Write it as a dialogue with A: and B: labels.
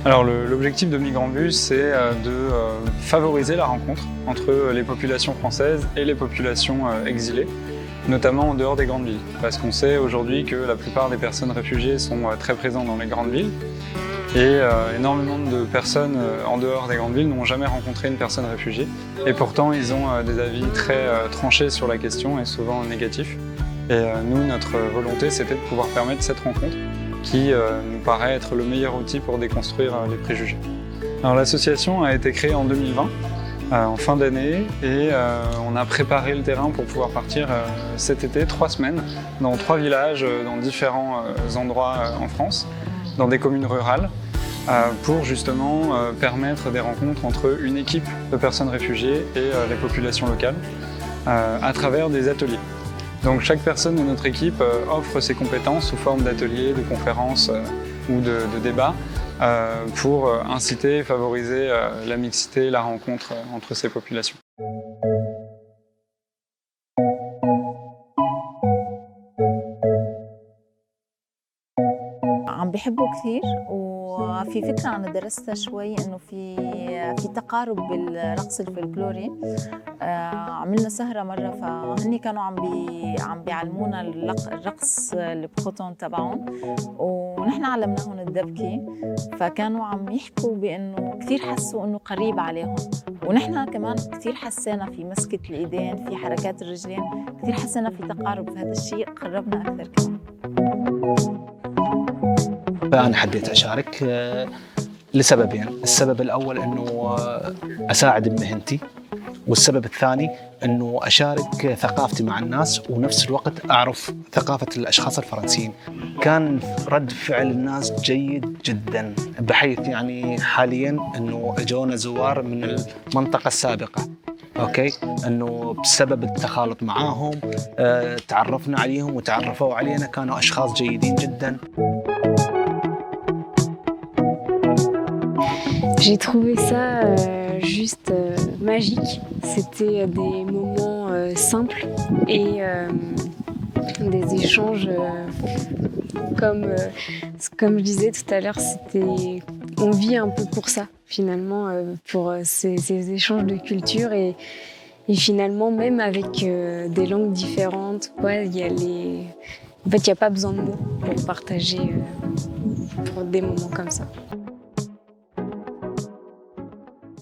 A: Alors l'objectif de Migrant-Bus, c'est de favoriser la rencontre entre les populations françaises et les populations exilées, notamment en dehors des grandes villes. Parce qu'on sait aujourd'hui que la plupart des personnes réfugiées sont très présentes dans les grandes villes et énormément de personnes en dehors des grandes villes n'ont jamais rencontré une personne réfugiée. Et pourtant, ils ont des avis très tranchés sur la question et souvent négatifs. Et nous, notre volonté, c'était de pouvoir permettre cette rencontre qui nous paraît être le meilleur outil pour déconstruire les préjugés. Alors l'association a été créée en 2020, en fin d'année, et on a préparé le terrain pour pouvoir partir cet été 3 semaines dans 3 villages, dans différents endroits en France, dans des communes rurales, pour justement permettre des rencontres entre une équipe de personnes réfugiées et les populations locales à travers des ateliers. Donc chaque personne de notre équipe offre ses compétences sous forme d'ateliers, de conférences ou de débats pour inciter et favoriser la mixité et la rencontre entre ces populations.
B: عم بيحبوا كثير وفي فكرة أنا درستها شوي إنه في تقارب بالرقص الفلكلوري. عملنا سهرة مرة فهني كانوا عم بيعلمونا الرقص البخوتون تبعهم ونحن علمناهم الدبكة، فكانوا عم يحكوا بإنه كثير حسوا إنه قريب عليهم، ونحن كمان كثير حسينا في مسكة الإيدين في حركات الرجلين، كثير حسينا في تقارب، فهذا الشيء قربنا أكثر كمان.
C: أنا حبيت أشارك لسببين. السبب الأول أنه أساعد بمهنتي، والسبب الثاني أنه أشارك ثقافتي مع الناس ونفس الوقت أعرف ثقافة الأشخاص الفرنسيين. كان رد فعل الناس جيد جدا، بحيث يعني حاليا أنه أجونا زوار من المنطقة السابقة، أوكي، أنه بسبب التخالط معاهم تعرفنا عليهم وتعرفوا علينا، كانوا أشخاص جيدين جدا.
D: J'ai trouvé ça juste magique. C'était des moments simples et des échanges comme je disais tout à l'heure, on vit un peu pour ça finalement, pour ces échanges de culture et finalement même avec des langues différentes, ouais, en fait il n'y a pas besoin de mots pour partager pour des moments comme ça.